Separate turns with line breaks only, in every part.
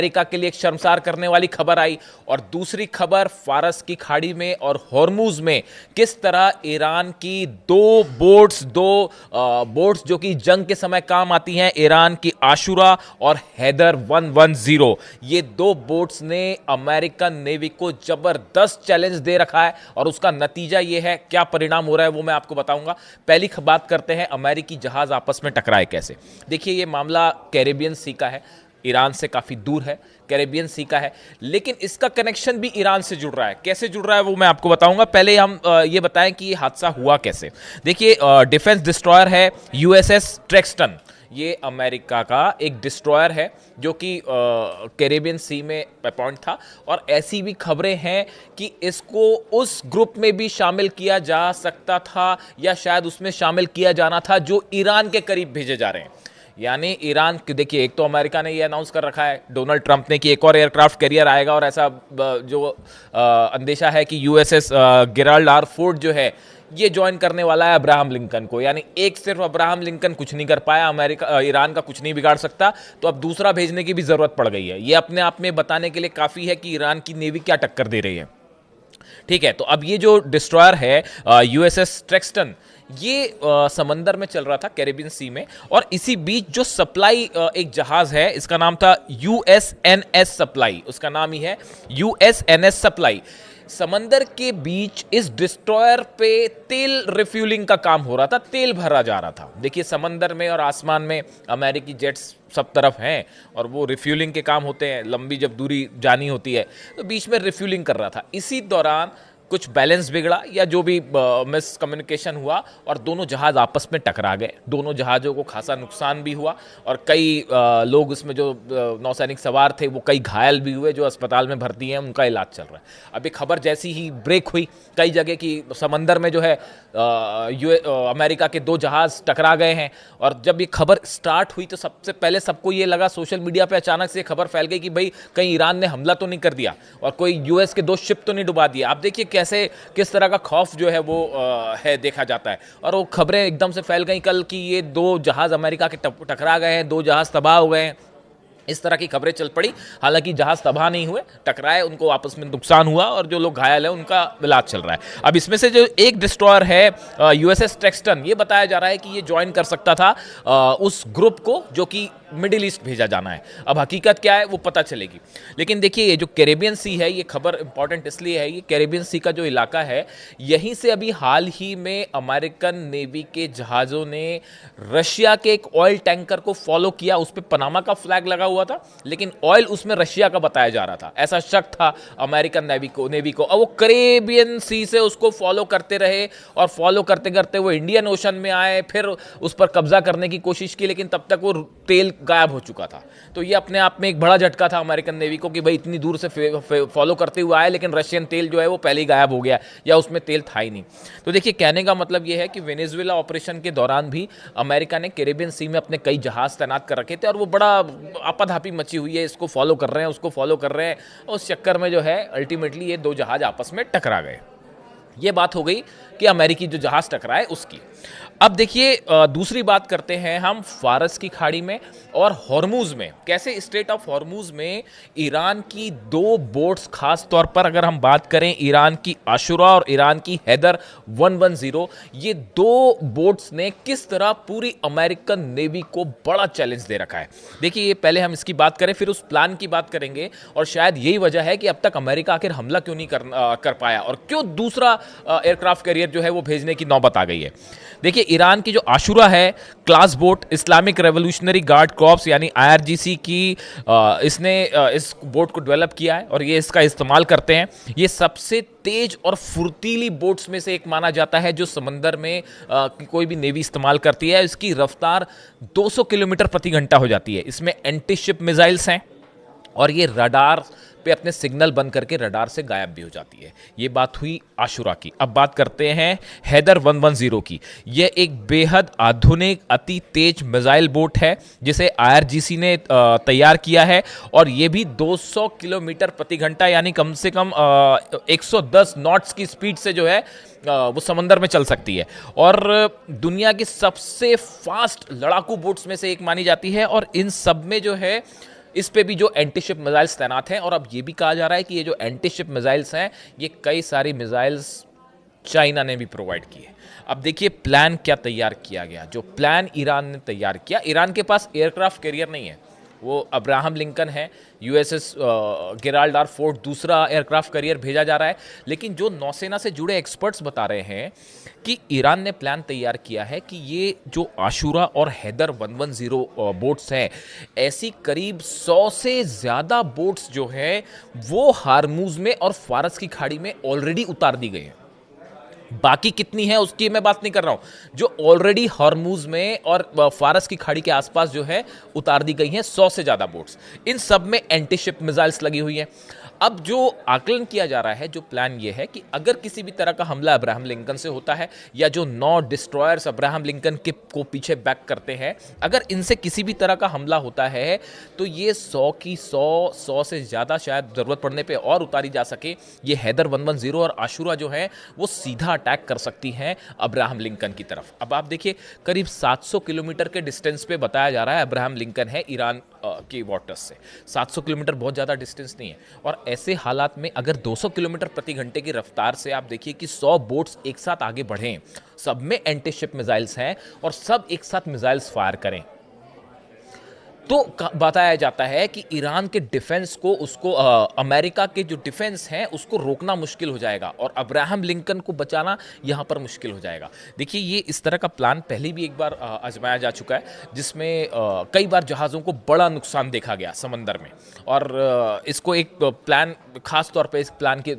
America के लिए एक शर्मसार करने वाली खबर आई। और दूसरी खबर, फारस की खाड़ी में और हॉर्मूज में किस तरह ईरान की दो बोट्स जो कि जंग के समय काम आती हैं, ईरान की आशुरा और हैदर 110, ये दो बोट्स ने अमेरिकन नेवी को जबरदस्त चैलेंज दे रखा है। और उसका नतीजा ये है, क्या परिणाम हो रहा है वो मैं आपको बताऊंगा। पहली बात करते हैं अमेरिकी जहाज आपस में टकराए कैसे। देखिए, ये मामला कैरेबियन सी का है, ईरान से काफ़ी दूर है, कैरेबियन सी का है, लेकिन इसका कनेक्शन भी ईरान से जुड़ रहा है। कैसे जुड़ रहा है वो मैं आपको बताऊंगा। पहले हम ये बताएं कि ये हादसा हुआ कैसे। देखिए, डिफेंस डिस्ट्रॉयर है यूएसएस ट्रेक्सटन। ये अमेरिका का एक डिस्ट्रॉयर है जो कि कैरेबियन सी में अपॉइंट था। और ऐसी भी खबरें हैं कि इसको उस ग्रुप में भी शामिल किया जा सकता था, या शायद उसमें शामिल किया जाना था जो ईरान के करीब भेजे जा रहे हैं। यानी ईरान, देखिए, एक तो अमेरिका ने ये अनाउंस कर रखा है, डोनाल्ड ट्रंप ने, कि एक और एयरक्राफ्ट कैरियर आएगा। और ऐसा जो अंदेशा है कि यूएसएस गेराल्ड आर फोर्ड जो है ये ज्वाइन करने वाला है अब्राहम लिंकन को। यानी एक सिर्फ अब्राहम लिंकन कुछ नहीं कर पाया, अमेरिका ईरान का कुछ नहीं बिगाड़ सकता, तो अब दूसरा भेजने की भी जरूरत पड़ गई है। ये अपने आप में बताने के लिए काफी है कि ईरान की नेवी क्या टक्कर दे रही है। ठीक है, तो अब ये जो डिस्ट्रॉयर है यूएसएस ट्रेक्सटन, ये समंदर में चल रहा था कैरेबियन सी में। और इसी बीच जो सप्लाई एक जहाज है, इसका नाम था यूएसएनएस सप्लाई, उसका नाम ही है यूएसएनएस सप्लाई। समंदर के बीच इस डिस्ट्रॉयर पे तेल रिफ्यूलिंग का काम हो रहा था, तेल भरा जा रहा था। देखिए, समंदर में और आसमान में अमेरिकी जेट्स सब तरफ हैं और वो रिफ्यूलिंग के काम होते हैं, लंबी जब दूरी जानी होती है तो बीच में रिफ्यूलिंग कर रहा था। इसी दौरान कुछ बैलेंस बिगड़ा या जो भी मिस कम्युनिकेशन हुआ और दोनों जहाज आपस में टकरा गए। दोनों जहाज़ों को खासा नुकसान भी हुआ और कई लोग उसमें जो नौसैनिक सवार थे वो कई घायल भी हुए, जो अस्पताल में भर्ती हैं, उनका इलाज चल रहा है। अभी खबर जैसी ही ब्रेक हुई कई जगह की समंदर में जो है अमेरिका के दो जहाज टकरा गए हैं। और जब ये खबर स्टार्ट हुई तो सबसे पहले सबको ये लगा, सोशल मीडिया पे अचानक से खबर फैल गई कि भाई कहीं ईरान ने हमला तो नहीं कर दिया और कोई यूएस के दो शिप तो नहीं डुबा दिया। आप देखिए कैसे किस तरह का खौफ जो है वो है देखा जाता है। और वो खबरें एकदम से फैल गई कल कि ये दो जहाज अमेरिका के टकरा गए हैं, दो जहाज तबाह हो गए हैं, इस तरह की खबरें चल पड़ी। हालांकि जहाज तबाह नहीं हुए, टकराए, उनको आपस में नुकसान हुआ और जो लोग घायल हैं उनका इलाज चल रहा है। अब इसमें से जो एक डिस्ट्रॉयर है यूएसएस ट्रेक्सटन, ये बताया जा रहा है कि ये ज्वाइन कर सकता था उस ग्रुप को जो कि मिडिल ईस्ट भेजा जाना है। अब हकीकत क्या है वो पता चलेगी। लेकिन देखिए, ये जो कैरेबियन सी है, ये खबर इंपॉर्टेंट इसलिए है, ये कैरेबियन सी का जो इलाका है, यहीं से अभी हाल ही में अमेरिकन नेवी के जहाज़ों ने रशिया के एक ऑयल टैंकर को फॉलो किया। उस पर पनामा का फ्लैग लगा हुआ था, लेकिन ऑयल उसमें रशिया का बताया जा रहा था, ऐसा शक था अमेरिकन नेवी को। और वो कैरेबियन सी से उसको फॉलो करते रहे और फॉलो करते करते वो इंडियन ओशन में आए, फिर उस पर कब्जा करने की कोशिश की, लेकिन तब तक वो तेल गायब हो चुका था। तो ये अपने आप में एक बड़ा झटका था अमेरिकन नेवी को कि भाई इतनी दूर से फॉलो करते हुए आए, लेकिन रशियन तेल जो है वो पहले ही गायब हो गया या उसमें तेल था ही नहीं। तो देखिए, कहने का मतलब ये है कि वेनेजुएला ऑपरेशन के दौरान भी अमेरिका ने कैरेबियन सी में अपने कई जहाज तैनात कर रखे थे और वो बड़ा आपाधापी मची हुई है, इसको फॉलो कर रहे हैं, उसको फॉलो कर रहे हैं। उस चक्कर में जो है अल्टीमेटली ये दो जहाज आपस में टकरा गए। ये बात हो गई कि अमेरिकी जो जहाज टकराए उसकी। अब देखिए, दूसरी बात करते हैं हम फारस की खाड़ी में और हॉर्मूज में। कैसे स्ट्रेट ऑफ हॉर्मूज में ईरान की दो बोट्स, खास तौर पर अगर हम बात करें ईरान की आशुरा और ईरान की हैदर 110, ये दो बोट्स ने किस तरह पूरी अमेरिकन नेवी को बड़ा चैलेंज दे रखा है। देखिए, ये पहले हम इसकी बात करें, फिर उस प्लान की बात करेंगे और शायद यही वजह है कि अब तक अमेरिका आखिर हमला क्यों नहीं कर पाया और क्यों दूसरा एयरक्राफ्ट कैरियर जो है वो भेजने की नौबत आ गई है। देखिए, ईरान की जो आशुरा है class boat, Islamic revolutionary guard corps यानी आईआरजीसी की, इसने इस बोट को डेवलप किया है और ये इसका इस्तेमाल करते हैं। ये सबसे तेज और फुर्तीली बोट्स में से एक माना जाता है जो समंदर में कोई भी नेवी इस्तेमाल करती है। इसकी रफ्तार 200 किलोमीटर प्रति घंटा हो जाती है। इसमें एंटी शिप मिसाइल्स हैं और ये रडार पे अपने सिग्नल बंद करके रडार से गायब भी हो जाती है। ये बात हुई आशुरा की। अब बात करते हैं हैदर 110 की। यह एक बेहद आधुनिक अति तेज मिसाइल बोट है जिसे आईआरजीसी ने तैयार किया है और ये भी 200 किलोमीटर प्रति घंटा यानी कम से कम 110 नॉट्स की स्पीड से जो है वो समंदर में चल सकती है और दुनिया की सबसे फास्ट लड़ाकू बोट्स में से एक मानी जाती है। और इन सब में जो है इस पे भी जो एंटी शिप मिसाइल्स तैनात हैं। और अब ये भी कहा जा रहा है कि ये जो एंटी शिप मिसाइल्स हैं, ये कई सारी मिसाइल्स चाइना ने भी प्रोवाइड की है। अब देखिए प्लान क्या तैयार किया गया। जो प्लान ईरान ने तैयार किया, ईरान के पास एयरक्राफ्ट कैरियर नहीं है, वो अब्राहम लिंकन है, यूएसएस गेराल्ड आर फोर्ड दूसरा एयरक्राफ्ट कैरियर भेजा जा रहा है। लेकिन जो नौसेना से जुड़े एक्सपर्ट्स बता रहे हैं कि ईरान ने प्लान तैयार किया है कि ये जो आशुरा और हैदर 110 बोट्स हैं, ऐसी करीब 100 से ज़्यादा बोट्स जो है वो हारमूज में और फारस की खाड़ी में ऑलरेडी उतार दी गई हैं। बाकी कितनी है उसकी मैं बात नहीं कर रहा हूं, जो ऑलरेडी हॉर्मूज में और फारस की खाड़ी के आसपास जो है उतार दी गई हैं 100 से ज्यादा बोट्स। इन सब में एंटी शिप मिसाइल्स लगी हुई हैं। अब जो आकलन किया जा रहा है, जो प्लान ये है कि अगर किसी भी तरह का हमला अब्राहम लिंकन से होता है, या जो 9 डिस्ट्रॉयर्स अब्राहम लिंकन के को पीछे बैक करते हैं, अगर इनसे किसी भी तरह का हमला होता है तो ये 100 की 100 से ज़्यादा शायद ज़रूरत पड़ने पे और उतारी जा सके, ये हैदर 110 और आशुरा जो है वो सीधा अटैक कर सकती हैं अब्राहम लिंकन की तरफ। अब आप देखिए करीब 700 किलोमीटर के डिस्टेंस पे बताया जा रहा है अब्राहम लिंकन है ईरान के वाटर्स से। 700 किलोमीटर बहुत ज़्यादा डिस्टेंस नहीं है। और ऐसे हालात में अगर 200 किलोमीटर प्रति घंटे की रफ्तार से आप देखिए कि 100 बोट्स एक साथ आगे बढ़ें, सब में एंटी शिप मिसाइल्स हैं और सब एक साथ मिसाइल्स फायर करें, तो बताया जाता है कि ईरान के डिफेंस को उसको अमेरिका के जो डिफेंस हैं उसको रोकना मुश्किल हो जाएगा और अब्राहम लिंकन को बचाना यहाँ पर मुश्किल हो जाएगा। देखिए ये इस तरह का प्लान पहले भी एक बार आजमाया जा चुका है, जिसमें कई बार जहाज़ों को बड़ा नुकसान देखा गया समंदर में। और इसको एक प्लान, खास तौर पे इस प्लान के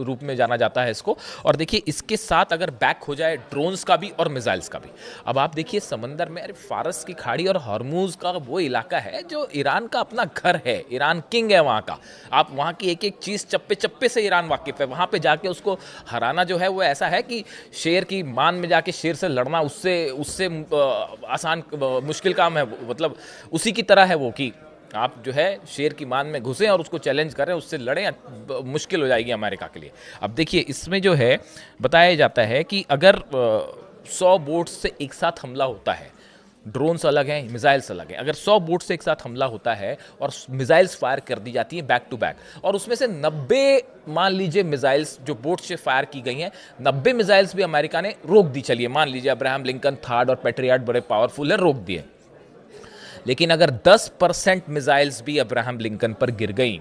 रूप में जाना जाता है इसको। और देखिए इसके साथ अगर बैक हो जाए ड्रोन्स का भी और मिसाइल्स का भी। अब आप देखिए समंदर में, अरे फारस की खाड़ी और हॉर्मूज का वो इलाका है जो ईरान का अपना घर है, ईरान किंग है वहाँ का। आप वहाँ की एक एक चीज़ चप्पे चप्पे से ईरान वाकिफ़ है। वहाँ पे जाके उसको हराना जो है वो ऐसा है कि शेर की मान में जाके शेर से लड़ना उससे उससे आसान मुश्किल काम है। मतलब उसी की तरह है वो कि आप जो है शेर की मान में घुसें और उसको चैलेंज करें, उससे लड़ें, मुश्किल हो जाएगी अमेरिका के लिए। अब देखिए इसमें जो है बताया जाता है कि अगर 100 बोट्स से एक साथ हमला होता है, ड्रोन्स अलग हैं, मिसाइल्स अलग हैं, अगर 100 बोट से एक साथ हमला होता है और मिसाइल्स फायर कर दी जाती हैं बैक टू बैक, और उसमें से 90 मान लीजिए मिसाइल्स जो बोट से फायर की गई हैं, 90 मिसाइल्स भी अमेरिका ने रोक दी। चलिए मान लीजिए अब्राहम लिंकन थर्ड और पैट्रियट बड़े पावरफुल है, रोक दिए। लेकिन अगर 10% मिसाइल्स भी अब्राहम लिंकन पर गिर गई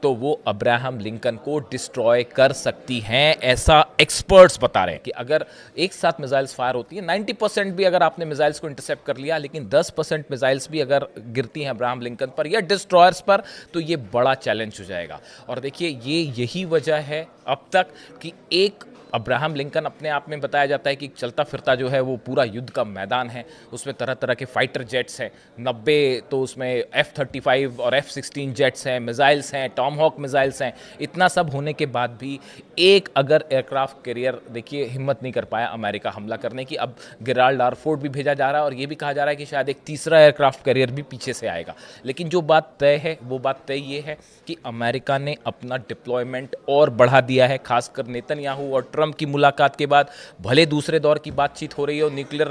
तो वो अब्राहम लिंकन को डिस्ट्रॉय कर सकती हैं, ऐसा एक्सपर्ट्स बता रहे हैं। कि अगर एक साथ मिसाइल्स फायर होती है, 90% भी अगर आपने मिसाइल्स को इंटरसेप्ट कर लिया, लेकिन 10% मिसाइल्स भी अगर गिरती हैं अब्राहम लिंकन पर या डिस्ट्रॉयर्स पर, तो ये बड़ा चैलेंज हो जाएगा। और देखिए यही वजह है अब तक कि एक अब्राहम लिंकन अपने आप में बताया जाता है कि चलता फिरता जो है वो पूरा युद्ध का मैदान है। उसमें तरह तरह के फाइटर जेट्स हैं, 90 तो उसमें F-35 और F-16 जेट्स हैं, मिसाइल्स हैं, टॉमहॉक मिसाइल्स हैं। इतना सब होने के बाद भी एक अगर एयरक्राफ्ट कैरियर देखिए हिम्मत नहीं कर पाया अमेरिका हमला करने की। अब गेराल्ड आर फोर्ड भी भेजा जा रहा है और ये भी कहा जा रहा है कि शायद एक तीसरा एयरक्राफ्ट कैरियर भी पीछे से आएगा। लेकिन जो बात तय है वो बात तय ये है कि अमेरिका ने अपना डिप्लॉयमेंट और बढ़ा दिया है, खासकर नेतन्याहू और ट्रंप की मुलाकात के बाद। भले दूसरे दौर की बातचीत हो रही हो न्यूक्लियर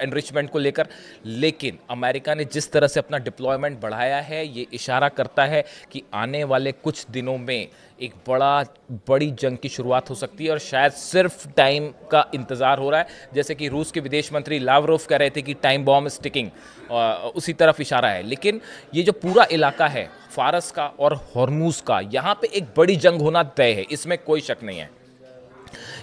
एनरिचमेंट को लेकर, लेकिन अमेरिका ने जिस तरह से अपना डिप्लॉयमेंट बढ़ाया है, ये इशारा करता है कि आने वाले कुछ दिनों में एक बड़ी जंग की शुरुआत हो सकती है। और शायद सिर्फ टाइम का इंतज़ार हो रहा है, जैसे कि रूस के विदेश मंत्री लावरोव कह रहे थे कि टाइम बॉम्ब इज टिकिंग, उसी तरफ इशारा है। लेकिन ये जो पूरा इलाका है फारस का और हॉर्मूज का, यहाँ पे एक बड़ी जंग होना तय है, इसमें कोई शक नहीं है।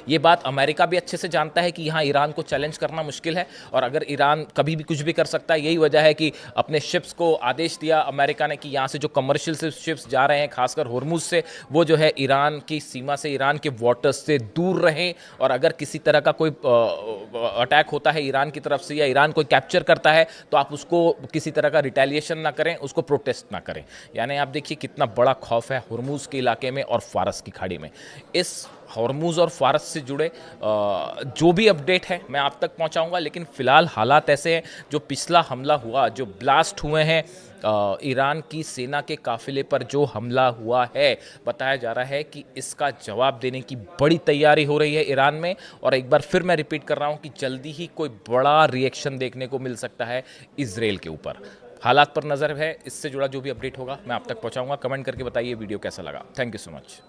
ये बात अमेरिका भी अच्छे से जानता है कि यहाँ ईरान को चैलेंज करना मुश्किल है, और अगर ईरान कभी भी कुछ भी कर सकता है। यही वजह है कि अपने शिप्स को आदेश दिया अमेरिका ने कि यहाँ से जो कमर्शियल शिप्स जा रहे हैं खासकर हॉर्मूज से, वो जो है ईरान की सीमा से, ईरान के वाटर्स से दूर रहें। और अगर किसी तरह का कोई अटैक होता है ईरान की तरफ से या ईरान कोई कैप्चर करता है तो आप उसको किसी तरह का रिटेलिएशन ना करें, उसको प्रोटेस्ट ना करें। यानी आप देखिए कितना बड़ा खौफ है हॉर्मूज के इलाके में और फारस की खाड़ी में। इस हॉर्मूज और फारस से जुड़े जो भी अपडेट है मैं आप तक पहुंचाऊंगा। लेकिन फ़िलहाल हालात ऐसे हैं, जो पिछला हमला हुआ, जो ब्लास्ट हुए हैं ईरान की सेना के काफिले पर जो हमला हुआ है, बताया जा रहा है कि इसका जवाब देने की बड़ी तैयारी हो रही है ईरान में। और एक बार फिर मैं रिपीट कर रहा हूं कि जल्दी ही कोई बड़ा रिएक्शन देखने को मिल सकता है इजराइल के ऊपर। हालात पर नज़र है, इससे जुड़ा जो भी अपडेट होगा मैं आप तक पहुंचाऊंगा। कमेंट करके बताइए वीडियो कैसा लगा। Thank you so much.